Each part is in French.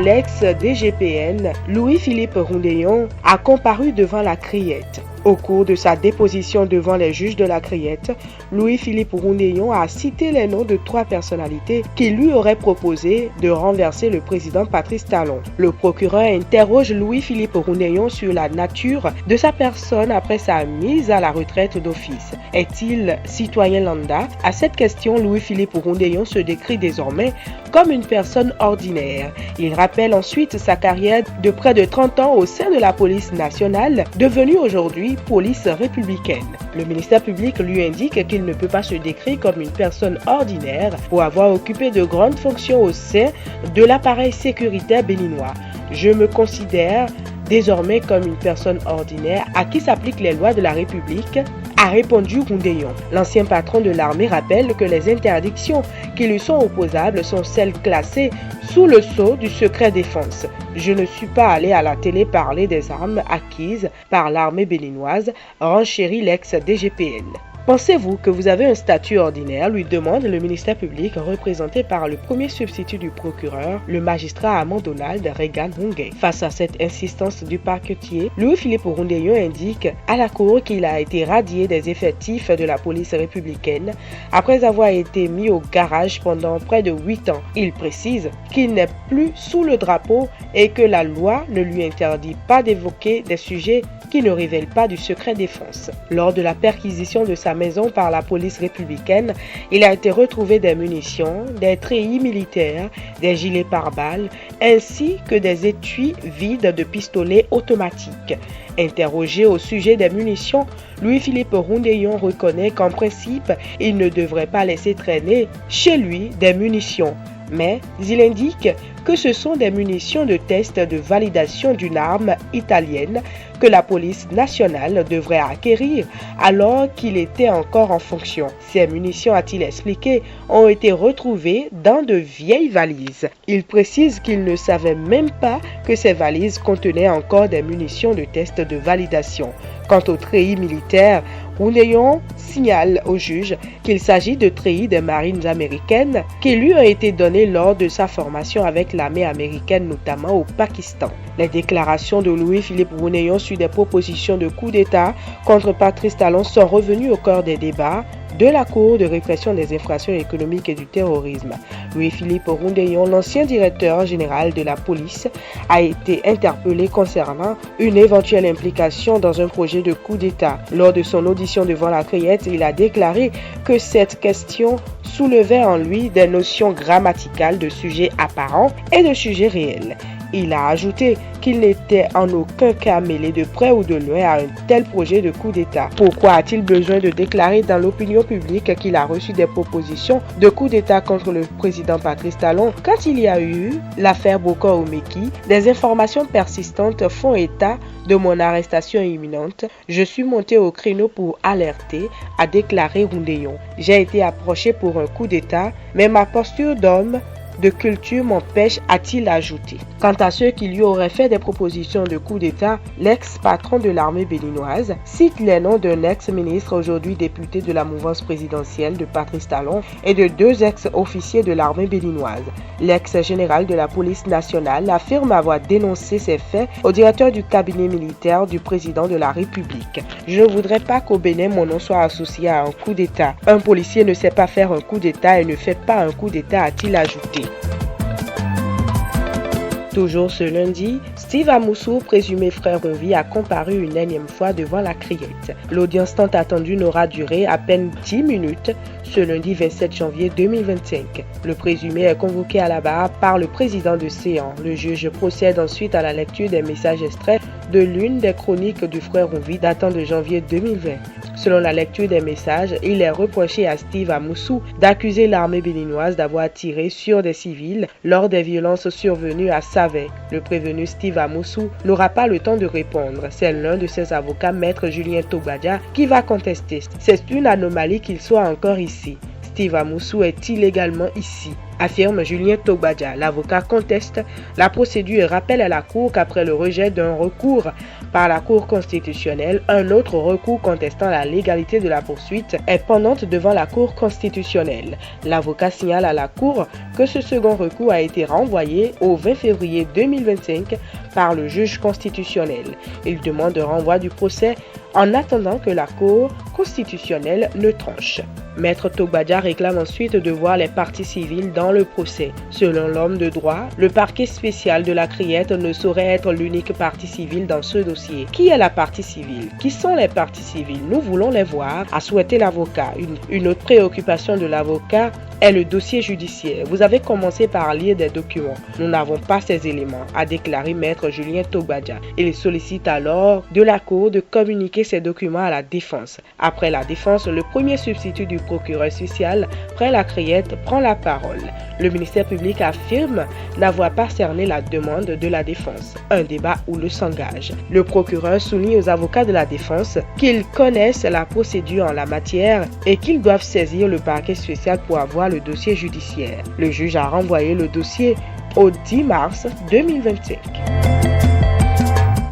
l'ex-DGPN, Louis-Philippe Roundéon, a comparu devant la Criette. Au cours de sa déposition devant les juges de la Criette, Louis-Philippe Roundéon a cité les noms de 3 personnalités qui lui auraient proposé de renverser le président Patrice Talon. Le procureur interroge Louis-Philippe Roundéon sur la nature de sa personne après sa mise à la retraite d'office. Est-il citoyen lambda? À cette question, Louis-Philippe Roundéon se décrit désormais comme une personne ordinaire. Il rappelle ensuite sa carrière de près de 30 ans au sein de la police nationale, devenue aujourd'hui police républicaine. Le ministère public lui indique qu'il ne peut pas se décrire comme une personne ordinaire pour avoir occupé de grandes fonctions au sein de l'appareil sécuritaire béninois. Je me considère désormais comme une personne ordinaire à qui s'appliquent les lois de la République, a répondu Roundéon. L'ancien patron de l'armée rappelle que les interdictions qui lui sont opposables sont celles classées sous le sceau du secret défense. Je ne suis pas allé à la télé parler des armes acquises par l'armée béninoise, renchérit l'ex-DGPN. Pensez-vous que vous avez un statut ordinaire, lui demande le ministère public représenté par le premier substitut du procureur, le magistrat Amand Donald Regan Hungay. Face à cette insistance du parquetier, Louis-Philippe Roundéon indique à la cour qu'il a été radié des effectifs de la police républicaine après avoir été mis au garage pendant près de 8 ans. Il précise qu'il n'est plus sous le drapeau et que la loi ne lui interdit pas d'évoquer des sujets qui ne révèlent pas du secret défense. Lors de la perquisition de sa maison par la police républicaine, il a été retrouvé des munitions, des treillis militaires, des gilets pare-balles, ainsi que des étuis vides de pistolets automatiques. Interrogé au sujet des munitions, Louis-Philippe Roundéon reconnaît qu'en principe, il ne devrait pas laisser traîner chez lui des munitions. Mais il indique que ce sont des munitions de test de validation d'une arme italienne que la police nationale devrait acquérir alors qu'il était encore en fonction. Ces munitions, a-t-il expliqué, ont été retrouvées dans de vieilles valises. Il précise qu'il ne savait même pas que ces valises contenaient encore des munitions de test de validation. Quant aux treillis militaires, Roundéon signale au juge qu'il s'agit de treillis des marines américaines qui lui ont été donnés lors de sa formation avec l'armée américaine, notamment au Pakistan. Les déclarations de Louis-Philippe Roundéon sur des propositions de coup d'État contre Patrice Talon sont revenues au cœur des débats de la Cour de répression des infractions économiques et du terrorisme. Louis-Philippe Roundéon, l'ancien directeur général de la police, a été interpellé concernant une éventuelle implication dans un projet de coup d'État. Lors de son audition devant la Criette, il a déclaré que cette question soulevait en lui des notions grammaticales de sujets apparents et de sujets réels. Il a ajouté qu'il n'était en aucun cas mêlé de près ou de loin à un tel projet de coup d'État. Pourquoi a-t-il besoin de déclarer dans l'opinion publique qu'il a reçu des propositions de coup d'État contre le président Patrice Talon quand il y a eu l'affaire Bokor Oumeki? Des informations persistantes font état de mon arrestation imminente. Je suis monté au créneau pour alerter, a déclaré Roundéon. J'ai été approché pour un coup d'État, mais ma posture d'homme de culture m'empêche, a-t-il ajouté. Quant à ceux qui lui auraient fait des propositions de coup d'État, l'ex-patron de l'armée béninoise cite les noms d'un ex-ministre aujourd'hui député de la mouvance présidentielle de Patrice Talon et de 2 ex-officiers de l'armée béninoise. L'ex-général de la police nationale affirme avoir dénoncé ces faits au directeur du cabinet militaire du président de la République. Je ne voudrais pas qu'au Bénin mon nom soit associé à un coup d'État. Un policier ne sait pas faire un coup d'État et ne fait pas un coup d'État, a-t-il ajouté. Toujours ce lundi, Steve Amoussou, présumé frère Rouvy, a comparu une énième fois devant la Criette. L'audience tant attendue n'aura duré à peine 10 minutes ce lundi 27 janvier 2025. Le présumé est convoqué à la barre par le président de séance. Le juge procède ensuite à la lecture des messages extraits de l'une des chroniques du frère Rouvy datant de janvier 2020. Selon la lecture des messages, il est reproché à Steve Amoussou d'accuser l'armée béninoise d'avoir tiré sur des civils lors des violences survenues à Savay. Le prévenu Steve Amoussou n'aura pas le temps de répondre. C'est l'un de ses avocats, maître Julien Tobadja, qui va contester. C'est une anomalie qu'il soit encore ici. Steve Amoussou est illégalement ici. affirme Julien Togbadja. L'avocat conteste la procédure et rappelle à la Cour qu'après le rejet d'un recours par la Cour constitutionnelle, un autre recours contestant la légalité de la poursuite est pendante devant la Cour constitutionnelle. L'avocat signale à la Cour que ce second recours a été renvoyé au 20 février 2025 par le juge constitutionnel. Il demande un renvoi du procès en attendant que la Cour constitutionnelle ne tranche. Maître Togbadja réclame ensuite de voir les parties civiles dans le procès. Selon l'homme de droit, le parquet spécial de la Criette ne saurait être l'unique partie civile dans ce dossier. Qui est la partie civile? Qui sont les parties civiles? Nous voulons les voir, a souhaité l'avocat. Une autre préoccupation de l'avocat est le dossier judiciaire. Vous avez commencé par lire des documents. Nous n'avons pas ces éléments, a déclaré Maître Julien Togbadja. Il sollicite alors de la Cour de communiquer ces documents à la défense. Après la défense, le premier substitut du procureur spécial, Près la Criette, prend la parole. Le ministère public affirme n'avoir pas cerné la demande de la défense. Un débat où le s'engage. Le procureur souligne aux avocats de la défense qu'ils connaissent la procédure en la matière et qu'ils doivent saisir le parquet spécial pour avoir le dossier judiciaire. Le juge a renvoyé le dossier au 10 mars 2025.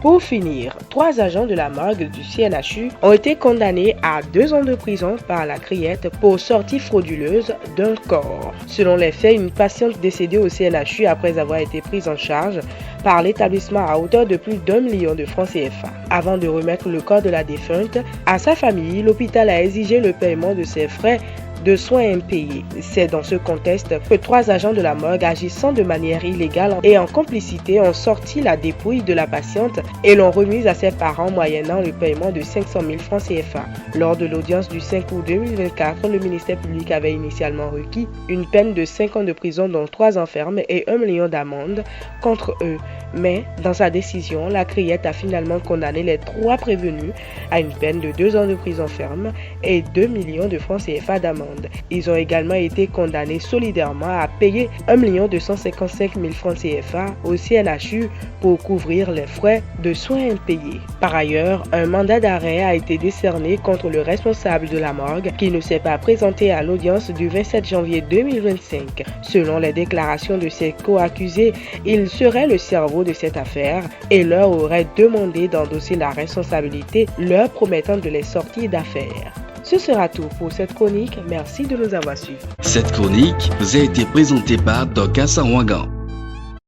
Pour finir, 3 agents de la morgue du CNHU ont été condamnés à 2 ans de prison par la Criette pour sortie frauduleuse d'un corps. Selon les faits, une patiente décédée au CNHU après avoir été prise en charge par l'établissement à hauteur de plus d'1 million de francs CFA. Avant de remettre le corps de la défunte à sa famille, l'hôpital a exigé le paiement de ses frais de soins impayés. C'est dans ce contexte que 3 agents de la morgue, agissant de manière illégale et en complicité, ont sorti la dépouille de la patiente et l'ont remise à ses parents moyennant le paiement de 500 000 francs CFA. Lors de l'audience du 5 août 2024, le ministère public avait initialement requis une peine de 5 ans de prison dont 3 ans ferme et 1 million d'amende contre eux. Mais dans sa décision, la Criette a finalement condamné les 3 prévenus à une peine de 2 ans de prison ferme et 2 millions de francs CFA d'amende. Ils ont également été condamnés solidairement à payer 1 255 000 francs CFA au CNHU pour couvrir les frais de soins impayés. Par ailleurs, un mandat d'arrêt a été décerné contre le responsable de la morgue qui ne s'est pas présenté à l'audience du 27 janvier 2025. Selon les déclarations de ses co-accusés, il serait le cerveau de cette affaire et leur aurait demandé d'endosser la responsabilité, leur promettant de les sortir d'affaire. Ce sera tout pour cette chronique. Merci de nous avoir suivis. Cette chronique vous a été présentée par Doka Sanwangan.